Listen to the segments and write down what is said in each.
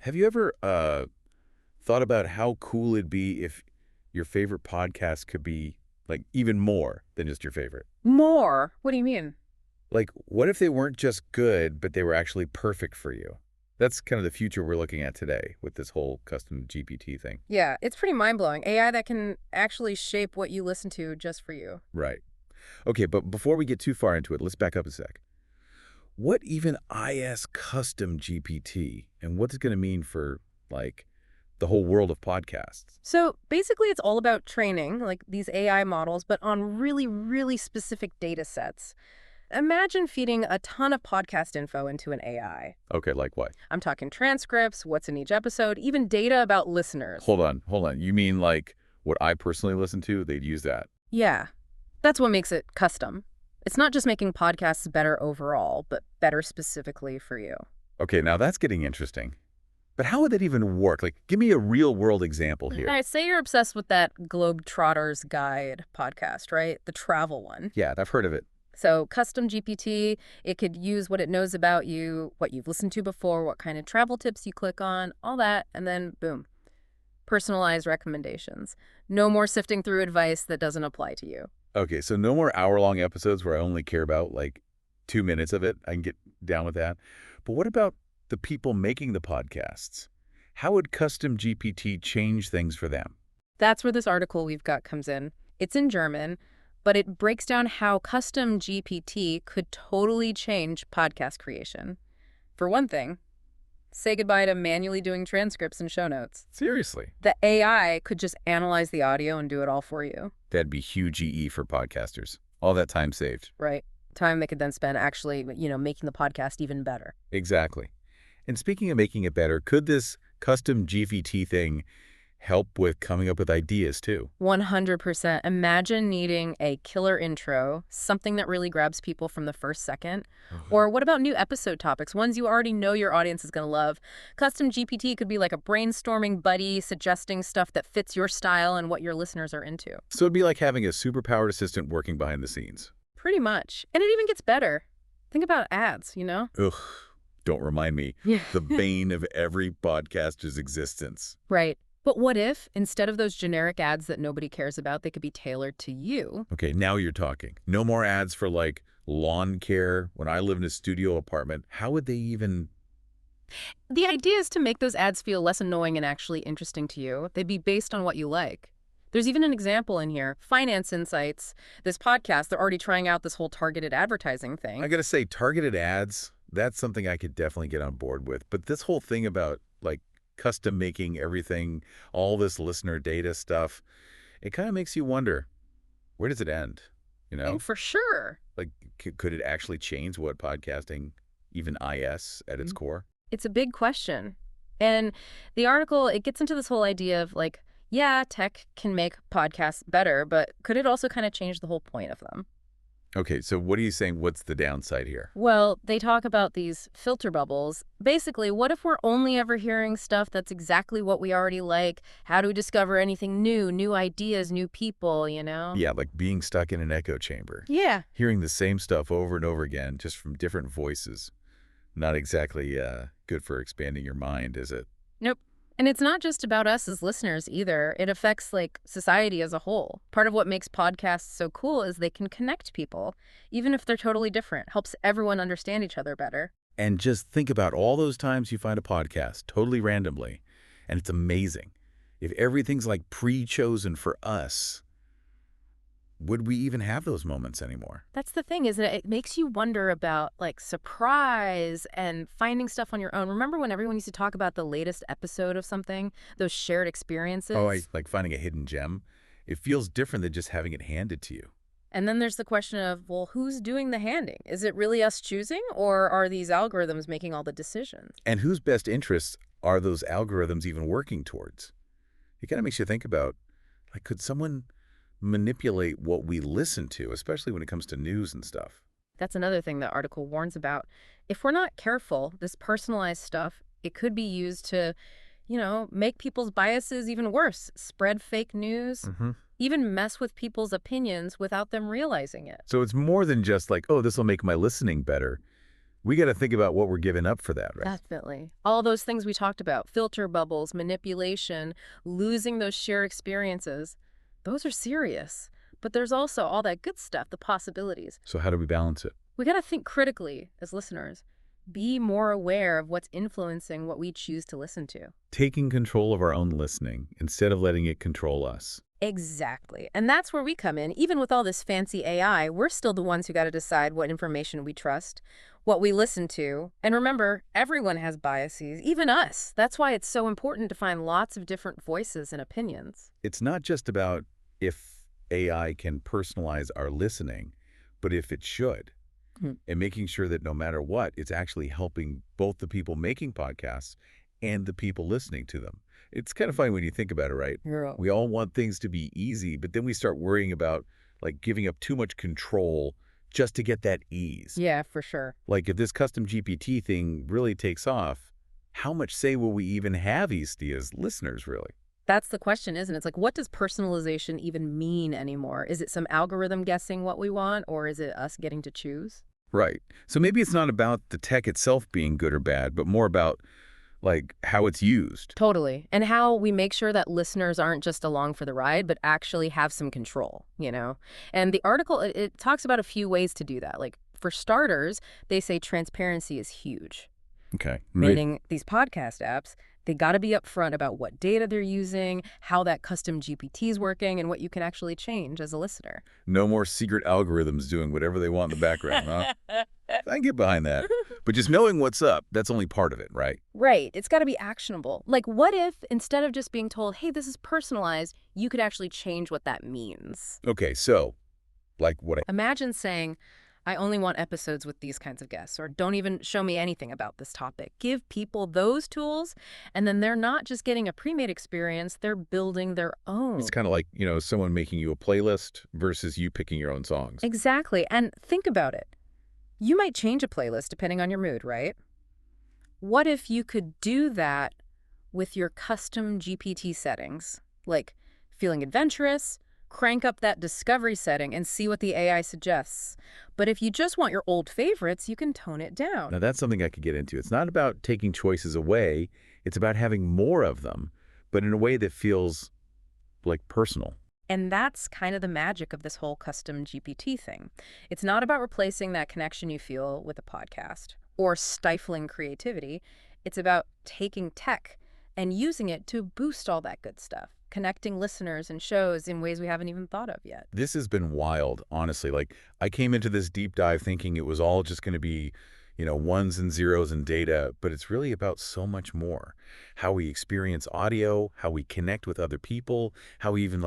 Have you ever thought about how cool it'd be if your favorite podcast could be, like, even more than just your favorite? More? What do you mean? Like, what if they weren't just good, but they were actually perfect for you? That's kind of the future we're looking at today with this whole custom GPT thing. Yeah, it's pretty mind-blowing. AI that can actually shape what you listen to just for you. Right. Okay, but before we get too far into it, let's back up a sec. What even is custom GPT, and what's it going to mean for, like, the whole world of podcasts? So basically, it's all about training, like these AI models, but on really, really specific data sets. Imagine feeding a ton of podcast info into an AI. Okay, like what? I'm talking transcripts, what's in each episode, even data about listeners. Hold on. You mean like what I personally listen to? They'd use that? Yeah, that's what makes it custom. It's not just making podcasts better overall, but better specifically for you. Okay, now that's getting interesting. But how would that even work? Like, give me a real-world example here. All right, say you're obsessed with that Globetrotter's Guide podcast, right? The travel one. Yeah, I've heard of it. So custom GPT, it could use what it knows about you, what you've listened to before, what kind of travel tips you click on, all that, and then boom, personalized recommendations. No more sifting through advice that doesn't apply to you. Okay, so no more hour-long episodes where I only care about, like, 2 minutes of it. I can get down with that. But what about the people making the podcasts? How would custom GPT change things for them? That's where this article we've got comes in. It's in German, but it breaks down how custom GPT could totally change podcast creation. For one thing, say goodbye to manually doing transcripts and show notes. Seriously? The AI could just analyze the audio and do it all for you. That'd be huge EE for podcasters. All that time saved. Right. Time they could then spend actually, making the podcast even better. Exactly. And speaking of making it better, could this custom GPT thing help with coming up with ideas too? 100%. Imagine needing a killer intro, something that really grabs people from the first second. Or what about new episode topics, ones you already know your audience is going to love? Custom GPT could be like a brainstorming buddy, suggesting stuff that fits your style and what your listeners are into. So it'd be like having a superpowered assistant working behind the scenes. Pretty much. And it even gets better. Think about ads, Ugh, don't remind me. Yeah. The bane of every podcaster's existence. Right. But what if, instead of those generic ads that nobody cares about, they could be tailored to you? Okay, now you're talking. No more ads for, like, lawn care. When I live in a studio apartment, how would they even... The idea is to make those ads feel less annoying and actually interesting to you. They'd be based on what you like. There's even an example in here. Finance Insights, this podcast, they're already trying out this whole targeted advertising thing. I gotta say, targeted ads, that's something I could definitely get on board with. But this whole thing about, like, custom making everything, all this listener data stuff, it kind of makes you wonder, where does it end? And for sure. Like, could it actually change what podcasting even is at its core? It's a big question. And the article, it gets into this whole idea of, like, yeah, tech can make podcasts better, but could it also kind of change the whole point of them? Okay, so what are you saying? What's the downside here? Well, they talk about these filter bubbles. Basically, what if we're only ever hearing stuff that's exactly what we already like? How do we discover anything new ideas, new people, Yeah, like being stuck in an echo chamber. Yeah. Hearing the same stuff over and over again, just from different voices. Not exactly good for expanding your mind, is it? Nope. And it's not just about us as listeners either. It affects, like, society as a whole. Part of what makes podcasts so cool is they can connect people, even if they're totally different. Helps everyone understand each other better. And just think about all those times you find a podcast totally randomly, and it's amazing. If everything's, like, pre-chosen for us, would we even have those moments anymore? That's the thing, isn't it? It makes you wonder about, like, surprise and finding stuff on your own. Remember when everyone used to talk about the latest episode of something? Those shared experiences? Oh, like finding a hidden gem? It feels different than just having it handed to you. And then there's the question of, well, who's doing the handing? Is it really us choosing, or are these algorithms making all the decisions? And whose best interests are those algorithms even working towards? It kind of makes you think about, like, could someone manipulate what we listen to, especially when it comes to news and stuff? That's another thing the article warns about. If we're not careful, this personalized stuff, it could be used to, make people's biases even worse, spread fake news, even mess with people's opinions without them realizing it. So it's more than just like, oh, this will make my listening better. We got to think about what we're giving up for that, right? Definitely. All those things we talked about, filter bubbles, manipulation, losing those shared experiences, those are serious. But there's also all that good stuff, the possibilities. So how do we balance it? We got to think critically as listeners. Be more aware of what's influencing what we choose to listen to. Taking control of our own listening instead of letting it control us. Exactly. And that's where we come in. Even with all this fancy AI, we're still the ones who got to decide what information we trust, what we listen to. And remember, everyone has biases, even us. That's why it's so important to find lots of different voices and opinions. It's not just about if AI can personalize our listening, but if it should. And making sure that no matter what, it's actually helping both the people making podcasts and the people listening to them. It's kind of funny when you think about it, right? We all want things to be easy, but then we start worrying about like giving up too much control just to get that ease. Yeah, for sure. Like if this custom GPT thing really takes off, how much say will we even have as listeners, really? That's the question, isn't it? It's like, what does personalization even mean anymore? Is it some algorithm guessing what we want, or is it us getting to choose? Right. So maybe it's not about the tech itself being good or bad, but more about like how it's used. Totally. And how we make sure that listeners aren't just along for the ride, but actually have some control, you know? And the article, it talks about a few ways to do that. Like, for starters, they say transparency is huge. Okay. Meaning these podcast apps, they got to be upfront about what data they're using, how that custom GPT is working, and what you can actually change as a listener. No more secret algorithms doing whatever they want in the background, huh? I can get behind that. But just knowing what's up, that's only part of it, right? Right. It's got to be actionable. Like, what if instead of just being told, hey, this is personalized, you could actually change what that means? Okay, so like what Imagine saying, I only want episodes with these kinds of guests, or don't even show me anything about this topic. Give people those tools, and then they're not just getting a pre-made experience, they're building their own. It's kind of like, someone making you a playlist versus you picking your own songs. Exactly. And think about it. You might change a playlist depending on your mood, right? What if you could do that with your custom GPT settings? Like feeling adventurous, crank up that discovery setting and see what the AI suggests. But if you just want your old favorites, you can tone it down. Now, that's something I could get into. It's not about taking choices away. It's about having more of them, but in a way that feels like personal. And that's kind of the magic of this whole custom GPT thing. It's not about replacing that connection you feel with a podcast or stifling creativity. It's about taking tech and using it to boost all that good stuff, connecting listeners and shows in ways we haven't even thought of yet. This has been wild, honestly. Like, I came into this deep dive thinking it was all just going to be, ones and zeros and data, but it's really about so much more. How we experience audio, how we connect with other people, how we even,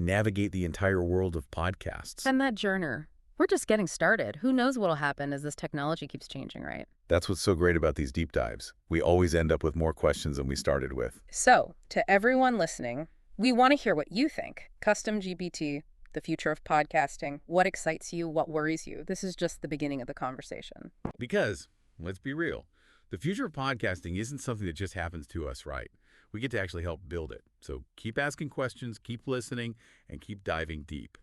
navigate the entire world of podcasts. And that journey. We're just getting started. Who knows what'll happen as this technology keeps changing, right? That's what's so great about these deep dives. We always end up with more questions than we started with. So, to everyone listening, we want to hear what you think. Custom GPT, the future of podcasting, what excites you, what worries you. This is just the beginning of the conversation. Because, let's be real, the future of podcasting isn't something that just happens to us, right? We get to actually help build it. So keep asking questions, keep listening, and keep diving deep.